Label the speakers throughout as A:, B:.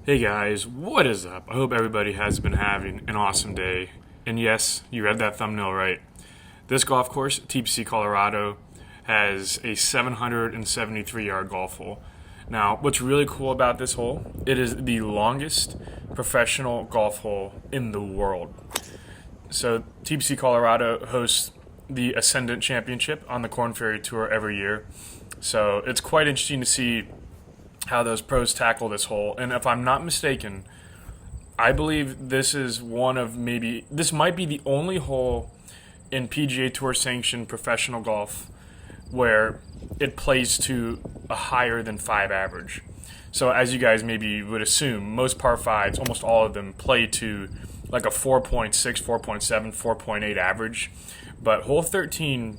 A: Hey guys, what is up? I hope everybody has been having an awesome day. And yes, you read that thumbnail right. This golf course, TPC Colorado, has a 773-yard golf hole. Now, what's really cool about this hole, it is the longest professional golf hole in the world. So, TPC Colorado hosts the Ascendant Championship on the Korn Ferry Tour every year. So, it's quite interesting to see how those pros tackle this hole. And if I'm not mistaken, I believe this is this might be the only hole in PGA Tour sanctioned professional golf where it plays to a higher than 5 average. So as you guys maybe would assume, most par 5s, almost all of them, play to like a 4.6, 4.7, 4.8 average. But hole 13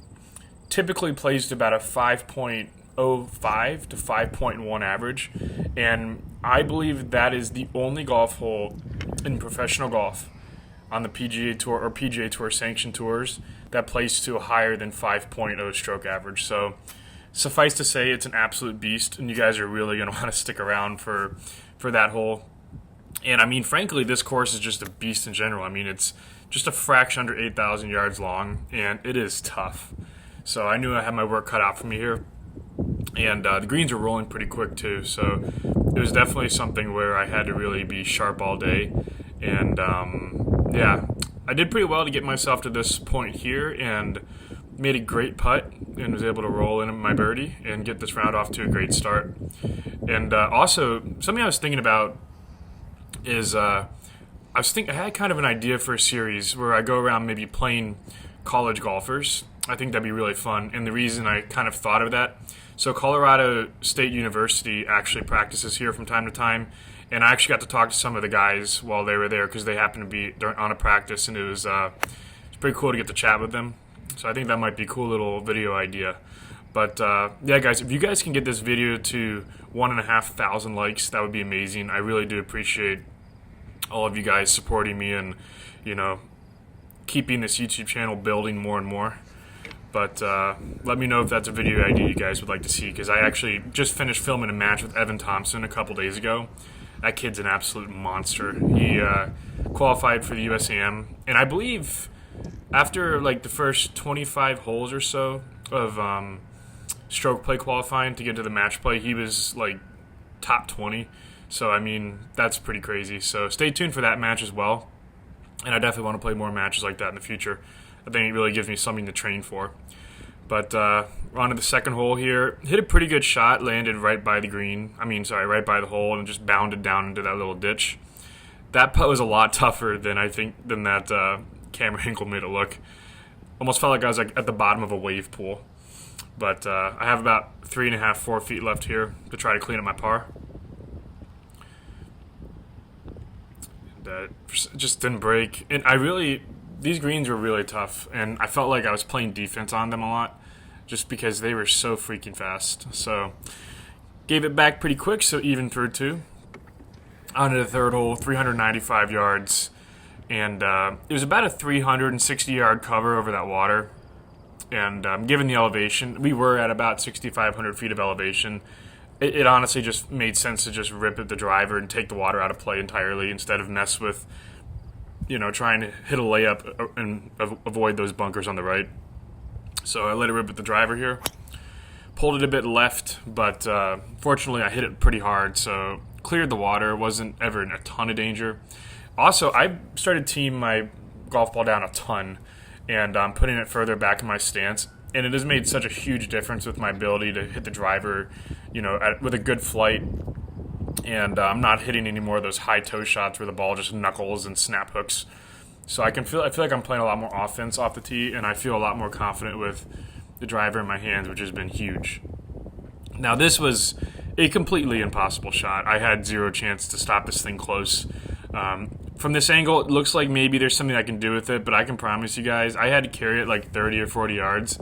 A: typically plays to about a 5.05 to 5.1 average, and I believe that is the only golf hole in professional golf on the PGA Tour or PGA Tour sanctioned tours that plays to a higher than 5.0 stroke average. So suffice to say, it's an absolute beast, and you guys are really going to want to stick around for that hole. And I mean, frankly, this course is just a beast in general. I mean, it's just a fraction under 8,000 yards long, and it is tough. So I knew I had my work cut out for me here. And the greens are rolling pretty quick too, so it was definitely something where I had to really be sharp all day. And yeah, I did pretty well to get myself to this point here, and made a great putt, and was able to roll in my birdie and get this round off to a great start. And also, something I was thinking about is I had kind of an idea for a series where I go around maybe playing college golfers. I think that'd be really fun. And the reason I kind of thought of that, so Colorado State University actually practices here from time to time, and I actually got to talk to some of the guys while they were there because they happened to be on a practice, and it's pretty cool to get to chat with them. So I think that might be a cool little video idea. But yeah, guys, if you guys can get this video to 1,500 likes, that would be amazing. I really do appreciate all of you guys supporting me and, keeping this YouTube channel building more and more. But let me know if that's a video idea you guys would like to see, because I actually just finished filming a match with Evan Thompson a couple days ago. That kid's an absolute monster. He qualified for the USAM, and I believe after like the first 25 holes or so of stroke play qualifying to get to the match play, he was like top 20. So I mean, that's pretty crazy. So stay tuned for that match as well, and I definitely want to play more matches like that in the future. I think it really gives me something to train for. But we're on to the second hole here. Hit a pretty good shot, landed right by the right by the hole, and just bounded down into that little ditch. That putt was a lot tougher than that camera angle made it look. Almost felt like I was like at the bottom of a wave pool. But I have about 3.5, 4 feet left here to try to clean up my par. That just didn't break. And these greens were really tough, and I felt like I was playing defense on them a lot just because they were so freaking fast. So gave it back pretty quick, so even through 2. On to the third hole, 395 yards, and it was about a 360-yard cover over that water. And given the elevation, we were at about 6,500 feet of elevation. It honestly just made sense to just rip at the driver and take the water out of play entirely instead of mess with trying to hit a layup and avoid those bunkers on the right. So I let it rip at the driver here. Pulled it a bit left, but fortunately I hit it pretty hard, so cleared the water. Wasn't ever in a ton of danger. Also, I started teeing my golf ball down a ton, and I'm putting it further back in my stance. And it has made such a huge difference with my ability to hit the driver, with a good flight. And I'm not hitting any more of those high toe shots where the ball just knuckles and snap hooks. So I feel like I'm playing a lot more offense off the tee, and I feel a lot more confident with the driver in my hands, which has been huge. Now, this was a completely impossible shot. I had zero chance to stop this thing close. From this angle, it looks like maybe there's something I can do with it, but I can promise you guys, I had to carry it like 30 or 40 yards,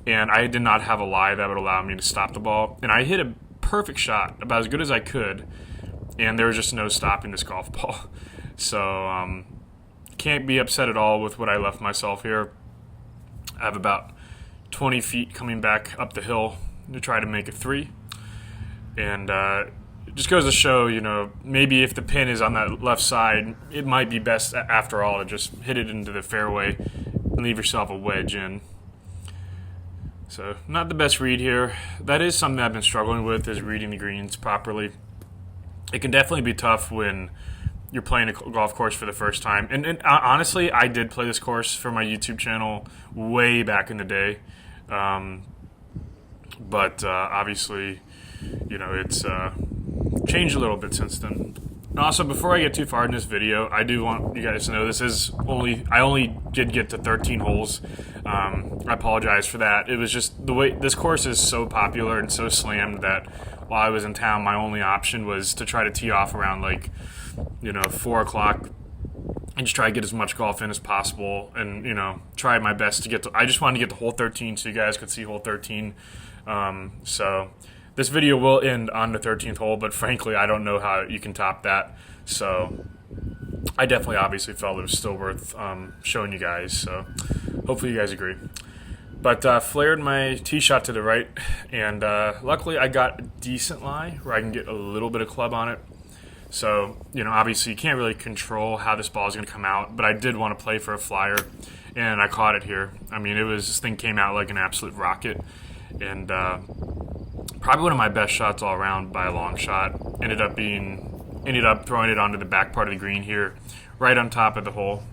A: and I did not have a lie that would allow me to stop the ball. And I hit a perfect shot, about as good as I could, and there was just no stopping this golf ball. So can't be upset at all with what I left myself here. I have about 20 feet coming back up the hill to try to make a 3, and just goes to show, maybe if the pin is on that left side, it might be best after all to just hit it into the fairway and leave yourself a wedge in. So, not the best read here. That is something I've been struggling with, is reading the greens properly. It can definitely be tough when you're playing a golf course for the first time. And honestly, I did play this course for my YouTube channel way back in the day. But obviously, it's changed a little bit since then. And also, before I get too far in this video, I do want you guys to know I only did get to 13 holes. I apologize for that. It was just the way this course is so popular and so slammed that while I was in town, my only option was to try to tee off around 4 o'clock and just try to get as much golf in as possible, and try my best to get to. I just wanted to get to hole 13 so you guys could see hole 13. So this video will end on the 13th hole, but frankly, I don't know how you can top that. So I definitely obviously felt it was still worth showing you guys. So hopefully you guys agree. But flared my tee shot to the right, and luckily I got a decent lie where I can get a little bit of club on it. So, obviously you can't really control how this ball is going to come out, but I did want to play for a flyer, and I caught it here. I mean, this thing came out like an absolute rocket, and probably one of my best shots all around by a long shot. Ended up throwing it onto the back part of the green here, right on top of the hole.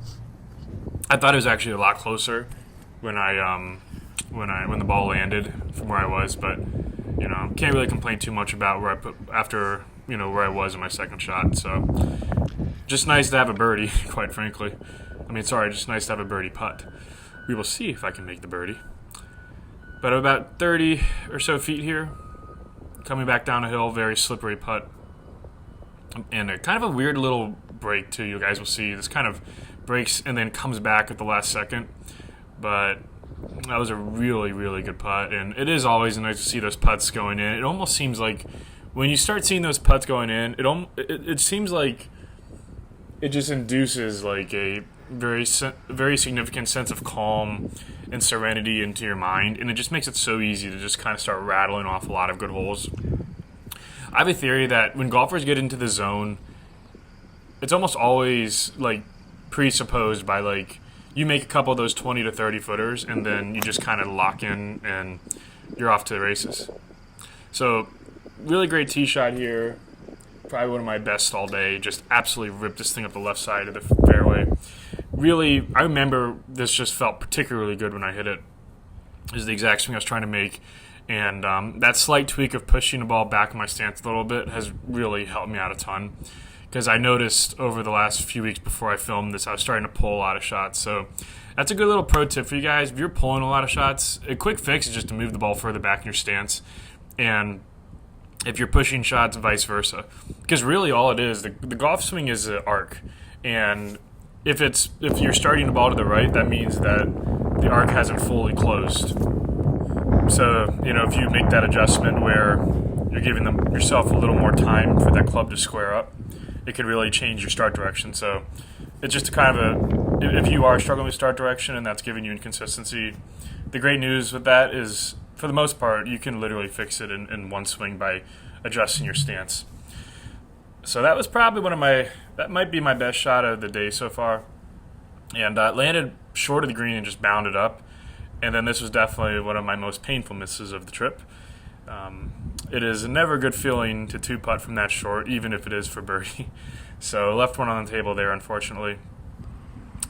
A: I thought it was actually a lot closer when when the ball landed from where I was, but can't really complain too much about where I put after where I was in my second shot. So just nice to have a birdie, quite frankly. Just nice to have a birdie putt. We will see if I can make the birdie. But about 30 or so feet here, coming back down a hill, very slippery putt, and a kind of a weird little break too. You guys will see this kind of breaks and then comes back at the last second, but that was a really, really good putt, and it is always nice to see those putts going in. It almost seems like when you start seeing those putts going in, it seems like it just induces like a very significant sense of calm and serenity into your mind, and it just makes it so easy to just kind of start rattling off a lot of good holes. I have a theory that when golfers get into the zone, it's almost always like presupposed by you make a couple of those 20 to 30 footers, and then you just kind of lock in and you're off to the races. So really great tee shot here. Probably one of my best all day. Just absolutely ripped this thing up the left side of the fairway. Really, I remember this just felt particularly good when I hit it. It was the exact swing I was trying to make. And that slight tweak of pushing the ball back in my stance a little bit has really helped me out a ton. Because I noticed over the last few weeks before I filmed this, I was starting to pull a lot of shots. So that's a good little pro tip for you guys. If you're pulling a lot of shots, a quick fix is just to move the ball further back in your stance. And if you're pushing shots, vice versa. Because really all it is, the golf swing is an arc. And if you're starting the ball to the right, that means that the arc hasn't fully closed. So, if you make that adjustment where you're giving yourself a little more time for that club to square up, it could really change your start direction. So it's just if you are struggling with start direction and that's giving you inconsistency, the great news with that is, for the most part, you can literally fix it in one swing by adjusting your stance. So that was probably that might be my best shot of the day so far. And landed short of the green and just bounded up. And then this was definitely one of my most painful misses of the trip. It is never a good feeling to two-putt from that short, even if it is for birdie. So left one on the table there, unfortunately.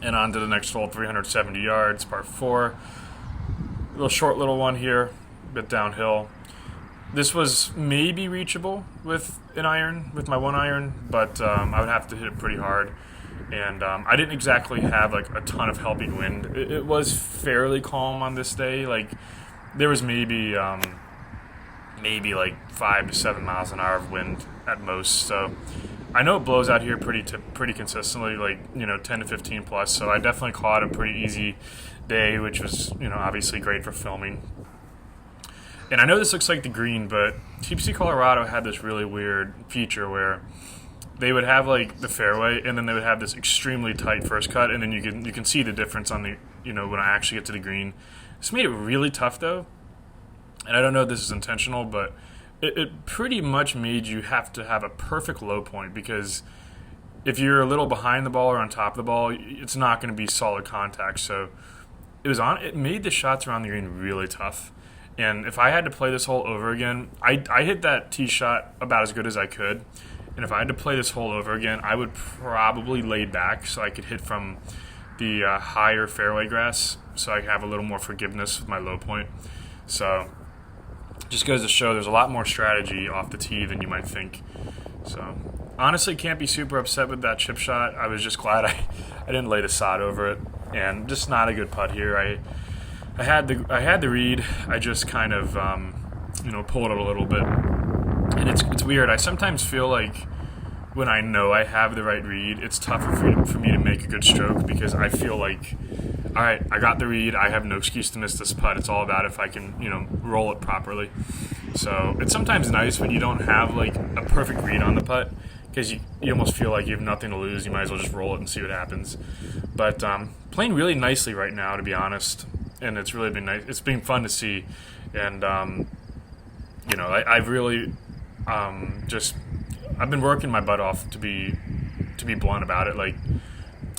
A: And on to the next hole, 370 yards, par 4. Short little one here, a bit downhill. This was maybe reachable with my 1 iron, but I would have to hit it pretty hard. And I didn't exactly have a ton of helping wind. It was fairly calm on this day. There was maybe 5 to 7 miles an hour of wind at most. So I know it blows out here pretty consistently, 10 to 15 plus. So I definitely caught a pretty easy day, which was obviously great for filming. And I know this looks like the green, but TPC Colorado had this really weird feature where they would have the fairway, and then they would have this extremely tight first cut, and then you can see the difference on the when I actually get to the green. This made it really tough though, and I don't know if this is intentional, but it pretty much made you have to have a perfect low point, because if you're a little behind the ball or on top of the ball, it's not going to be solid contact. So it made the shots around the green really tough. And if I had to play this hole over again, I hit that tee shot about as good as I could. And if I had to play this hole over again, I would probably lay back so I could hit from the higher fairway grass, so I have a little more forgiveness with my low point. So just goes to show there's a lot more strategy off the tee than you might think. So honestly, can't be super upset with that chip shot. I was just glad I didn't lay the sod over it, and just not a good putt here. I had the read. I just kind of pulled it a little bit, and it's weird. I sometimes feel like when I know I have the right read, it's tougher for me to make a good stroke, because I feel like, all right, I got the read. I have no excuse to miss this putt. It's all about if I can, roll it properly. So it's sometimes nice when you don't have like a perfect read on the putt, because you almost feel like you have nothing to lose. You might as well just roll it and see what happens. But playing really nicely right now, to be honest, and it's really been nice. It's been fun to see, and I've really I've been working my butt off, to be blunt about it.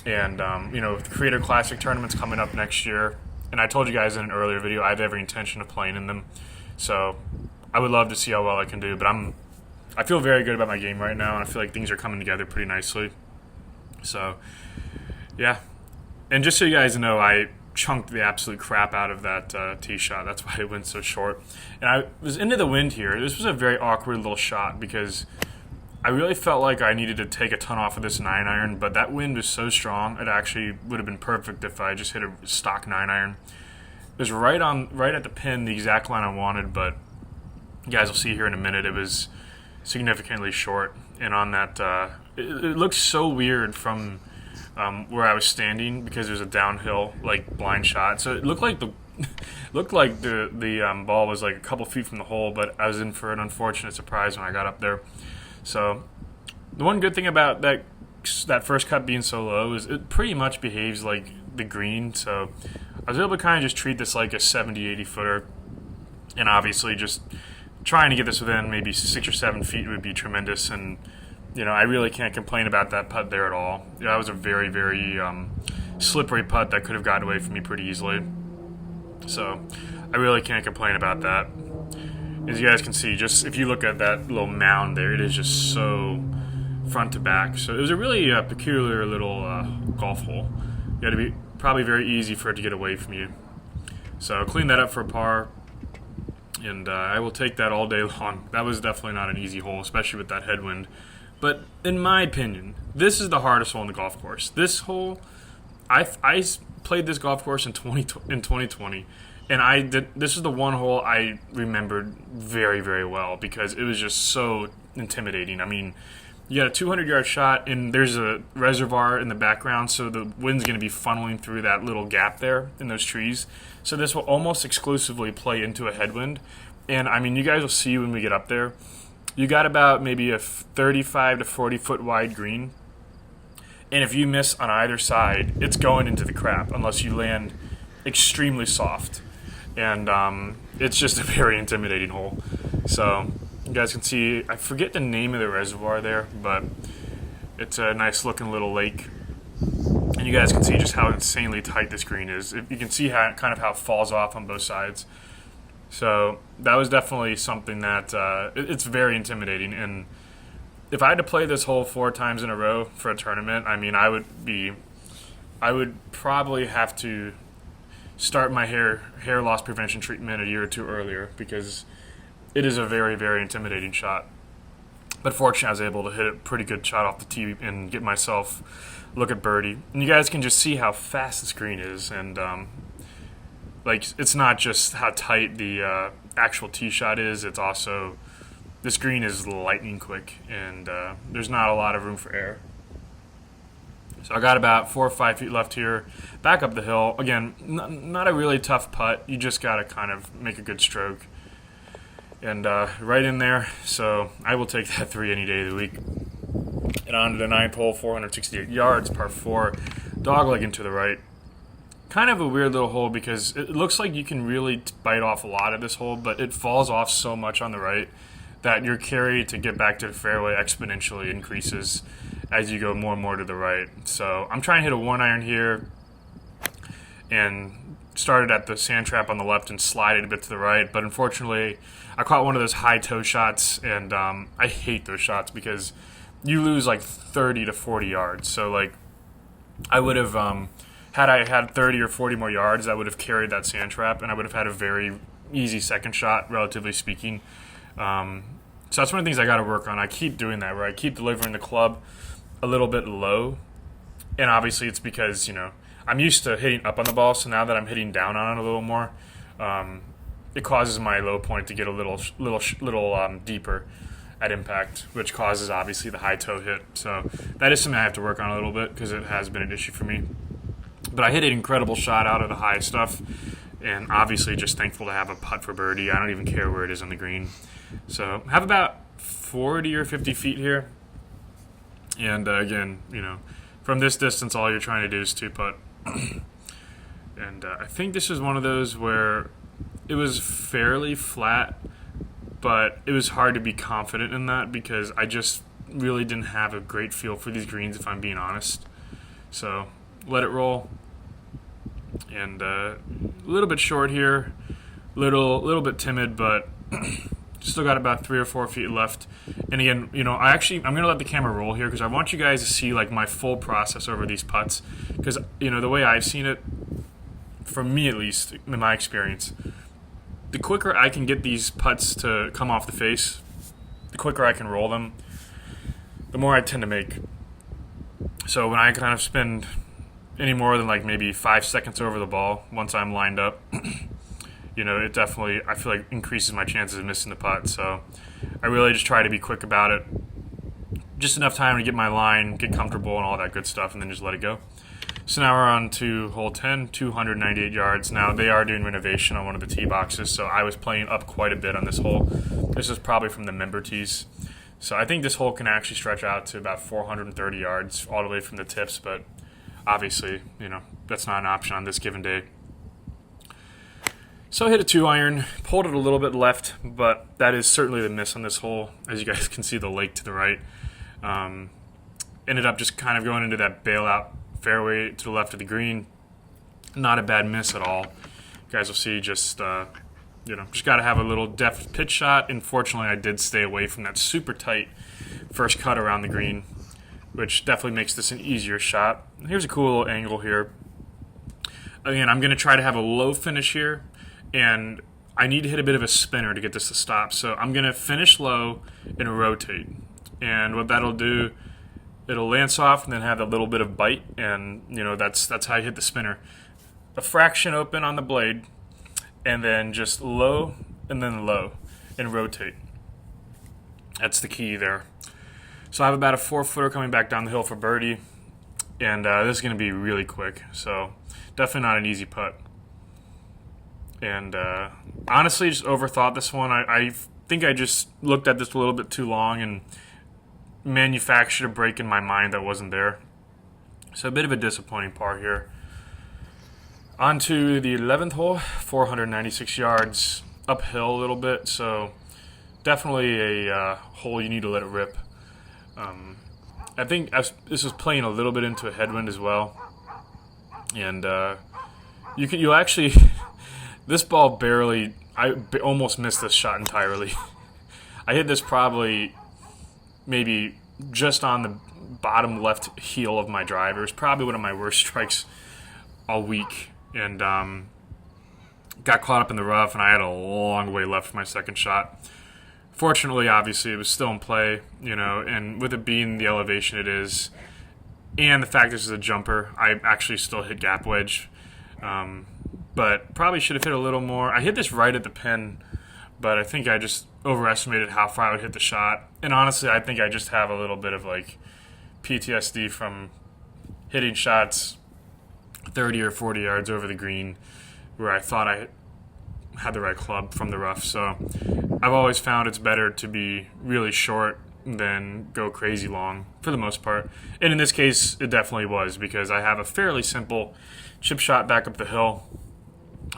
A: The Creator Classic tournament's coming up next year, and I told you guys in an earlier video I have every intention of playing in them. So I would love to see how well I can do, but I feel very good about my game right now, and I feel like things are coming together pretty nicely. So yeah, and just so you guys know, I chunked the absolute crap out of that tee shot. That's why it went so short. And I was into the wind here. This was a very awkward little shot, because I really felt like I needed to take a ton off of this 9-iron, but that wind was so strong, it actually would have been perfect if I just hit a stock 9-iron. It was right at the pin, the exact line I wanted, but you guys will see here in a minute, it was significantly short. And on that, it looked so weird from where I was standing, because there's a downhill blind shot. So it looked like the ball was like a couple feet from the hole, but I was in for an unfortunate surprise when I got up there. So the one good thing about that first cut being so low is it pretty much behaves like the green. So I was able to kind of just treat this like a 70-80 footer, and obviously just trying to get this within maybe 6 or 7 feet would be tremendous. And I really can't complain about that putt there at all. That was a very, very slippery putt that could have gotten away from me pretty easily. So I really can't complain about that. As you guys can see, just if you look at that little mound there, it is just so front to back. So it was a really peculiar little golf hole. You got to be probably very easy for it to get away from you. So clean that up for a par, and I will take that all day long. That was definitely not an easy hole, especially with that headwind. But in my opinion, this is the hardest hole in the golf course. This hole, I played this golf course in 2020. And this is the one hole I remembered very, very well, because it was just so intimidating. I mean, you got a 200-yard shot, and there's a reservoir in the background, so the wind's going to be funneling through that little gap there in those trees. So this will almost exclusively play into a headwind. And, I mean, you guys will see when we get up there. You got about maybe a 35 to 40-foot wide green. And if you miss on either side, it's going into the crap unless you land extremely soft. And it's just a very intimidating hole. So you guys can see, I forget the name of the reservoir there, but it's a nice looking little lake. And you guys can see just how insanely tight this green is. You can see how it falls off on both sides. So that was definitely something that it's very intimidating. And if I had to play this hole 4 times in a row for a tournament, I mean, I would probably have to start my hair loss prevention treatment a year or 2 earlier, because it is a very, very intimidating shot. But fortunately, I was able to hit a pretty good shot off the tee and get myself look at birdie. And you guys can just see how fast this green is, and it's not just how tight the actual tee shot is. It's also, this green is lightning quick, and there's not a lot of room for error. So I got about 4 or 5 feet left here, back up the hill. Again, not a really tough putt. You just got to kind of make a good stroke. And right in there, so I will take that 3 any day of the week. And on to the 9th hole, 468 yards, par 4, doglegging to the right. Kind of a weird little hole, because it looks like you can really bite off a lot of this hole, but it falls off so much on the right that your carry to get back to the fairway exponentially increases as you go more and more to the right. So I'm trying to hit a 1-iron here and started at the sand trap on the left and slide it a bit to the right. But unfortunately, I caught one of those high toe shots, and I hate those shots because you lose like 30 to 40 yards. So like I would have, had I had 30 or 40 more yards, I would have carried that sand trap, and I would have had a very easy second shot, relatively speaking. So that's one of the things I got to work on. I keep doing that, where I keep delivering the club a little bit low, and obviously it's because, I'm used to hitting up on the ball, so now that I'm hitting down on it a little more, it causes my low point to get a little deeper at impact, which causes obviously the high toe hit. So that is something I have to work on a little bit because it has been an issue for me. But I hit an incredible shot out of the high stuff, and obviously just thankful to have a putt for birdie. I don't even care where it is on the green. So have about 40 or 50 feet here. And again, from this distance, all you're trying to do is two putt. And I think this is one of those where it was fairly flat, but it was hard to be confident in that because I just really didn't have a great feel for these greens, if I'm being honest. So let it roll. And a little bit short here, little bit timid, but still got about 3 or 4 feet left. And again, I'm going to let the camera roll here because I want you guys to see like my full process over these putts. Because, the way I've seen it, for me at least, in my experience, the quicker I can get these putts to come off the face, the quicker I can roll them, the more I tend to make. So when I kind of spend any more than like maybe 5 seconds over the ball once I'm lined up, it definitely, I feel like, increases my chances of missing the putt. So I really just try to be quick about it. Just enough time to get my line, get comfortable, and all that good stuff, and then just let it go. So now we're on to hole 10, 298 yards. Now they are doing renovation on one of the tee boxes, so I was playing up quite a bit on this hole. This is probably from the member tees. So I think this hole can actually stretch out to about 430 yards all the way from the tips, but obviously, that's not an option on this given day. So I hit a 2-iron, pulled it a little bit left, but that is certainly the miss on this hole. As you guys can see, the lake to the right. Ended up just kind of going into that bailout fairway to the left of the green. Not a bad miss at all. You guys will see just got to have a little deft pitch shot. Unfortunately, I did stay away from that super tight first cut around the green, which definitely makes this an easier shot. Here's a cool little angle here. Again, I'm going to try to have a low finish here, and I need to hit a bit of a spinner to get this to stop. So I'm going to finish low and rotate. And what that'll do, it'll lance off and then have a little bit of bite, and that's how you hit the spinner. A fraction open on the blade, and then just low and then low and rotate. That's the key there. So I have about a 4-footer coming back down the hill for birdie, and this is going to be really quick. So definitely not an easy putt. And honestly, just overthought this one. I think I just looked at this a little bit too long and manufactured a break in my mind that wasn't there. So a bit of a disappointing par here. On to the 11th hole, 496 yards, uphill a little bit, so definitely a hole you need to let it rip. I think this was playing a little bit into a headwind as well, and you'll actually this ball barely. I almost missed this shot entirely. I hit this probably maybe just on the bottom left heel of my driver. It's probably one of my worst strikes all week, and got caught up in the rough, and I had a long way left for my second shot. Fortunately, obviously, it was still in play, and with it being the elevation it is, and the fact this is a jumper, I actually still hit gap wedge, but probably should have hit a little more. I hit this right at the pin, but I think I just overestimated how far I would hit the shot, and honestly, I think I just have a little bit of PTSD from hitting shots 30 or 40 yards over the green where I thought I had the right club from the rough. So I've always found it's better to be really short than go crazy long for the most part. And in this case, it definitely was, because I have a fairly simple chip shot back up the hill,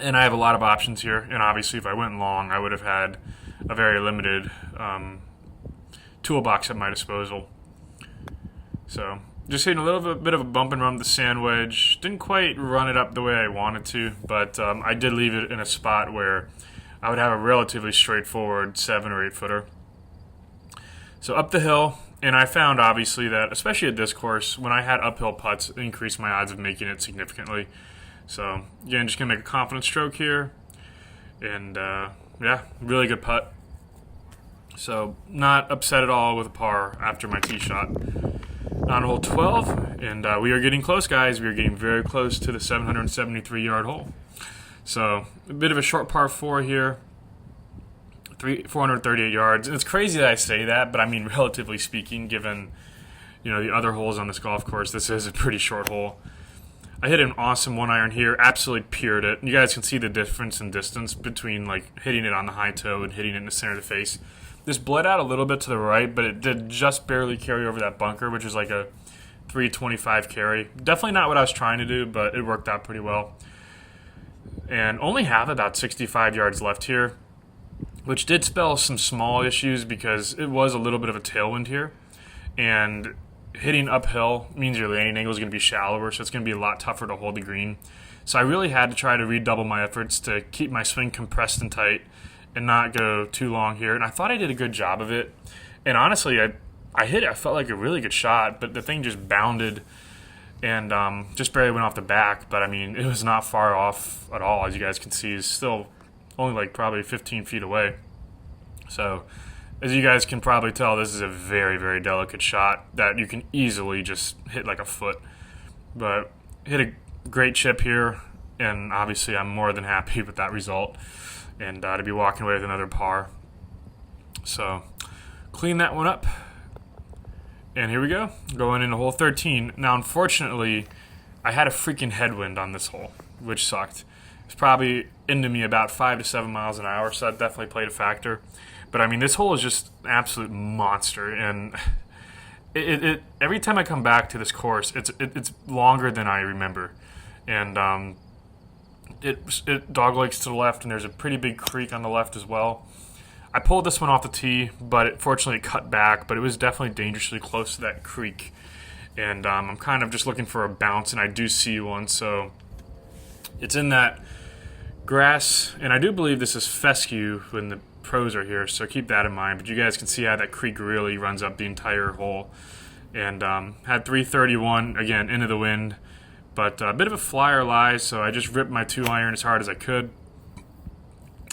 A: and I have a lot of options here. And obviously, if I went long, I would have had a very limited toolbox at my disposal. So just hitting a little bit of a bump and run with the sand wedge. Didn't quite run it up the way I wanted to, but I did leave it in a spot where I would have a relatively straightforward 7 or 8 footer. So up the hill, and I found obviously that, especially at this course, when I had uphill putts, it increased my odds of making it significantly. So again, just gonna make a confident stroke here, and yeah, really good putt. So not upset at all with a par after my tee shot. On hole 12, and we are getting close, guys. We are getting very close to the 773-yard hole. So a bit of a short par 4 here, 438 yards. And it's crazy that I say that, but I mean, relatively speaking, given the other holes on this golf course, this is a pretty short hole. I hit an awesome 1-iron here, absolutely piered it. You guys can see the difference in distance between like hitting it on the high toe and hitting it in the center of the face. This bled out a little bit to the right, but it did just barely carry over that bunker, which is like a 325 carry. Definitely not what I was trying to do, but it worked out pretty well. And only have about 65 yards left here, which did spell some small issues because it was a little bit of a tailwind here. And hitting uphill means your landing angle is going to be shallower, so it's going to be a lot tougher to hold the green. So I really had to try to redouble my efforts to keep my swing compressed and tight and not go too long here. And I thought I did a good job of it. And honestly, I hit it. I felt like a really good shot, but the thing just bounded and just barely went off the back. But I mean, it was not far off at all. As you guys can see, it's still only like probably 15 feet away. So as you guys can probably tell, this is a very, very delicate shot that you can easily just hit like a foot. But hit a great chip here, and obviously I'm more than happy with that result. And to be walking away with another par. So clean that one up. And here we go, going into hole 13. Now, unfortunately, I had a freaking headwind on this hole, which sucked. It's probably into me about 5 to 7 miles an hour, so that definitely played a factor. But I mean, this hole is just an absolute monster, and it every time I come back to this course, it's longer than I remember, and it doglegs to the left, and there's a pretty big creek on the left as well. I pulled this one off the tee, but fortunately it cut back, but it was definitely dangerously close to that creek. And I'm kind of just looking for a bounce, and I do see one. So it's in that grass, and I do believe this is fescue when the pros are here, so keep that in mind. But you guys can see how that creek really runs up the entire hole. And had 331, again, into the wind. But a bit of a flyer lie, so I just ripped my 2-iron as hard as I could.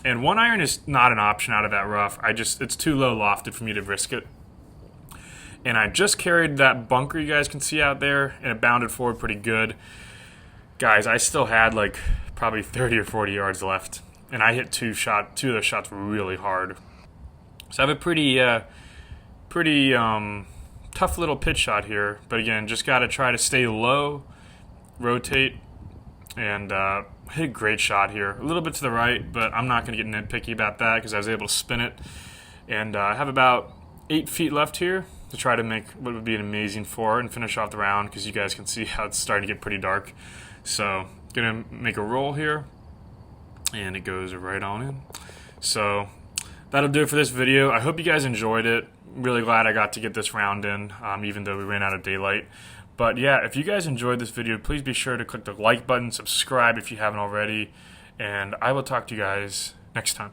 A: And 1-iron is not an option out of that rough. It's too low lofted for me to risk it. And I just carried that bunker you guys can see out there, and it bounded forward pretty good. Guys, I still had like probably 30 or 40 yards left, and I hit two of those shots really hard. So I have a pretty tough little pitch shot here. But again, just got to try to stay low, rotate, and hit a great shot here. A little bit to the right, but I'm not going to get nitpicky about that because I was able to spin it. And I have about 8 feet left here to try to make what would be an amazing 4 and finish off the round, because you guys can see how it's starting to get pretty dark. So going to make a roll here, and it goes right on in. So that'll do it for this video. I hope you guys enjoyed it. Really glad I got to get this round in, even though we ran out of daylight. But yeah, if you guys enjoyed this video, please be sure to click the like button, subscribe if you haven't already, and I will talk to you guys next time.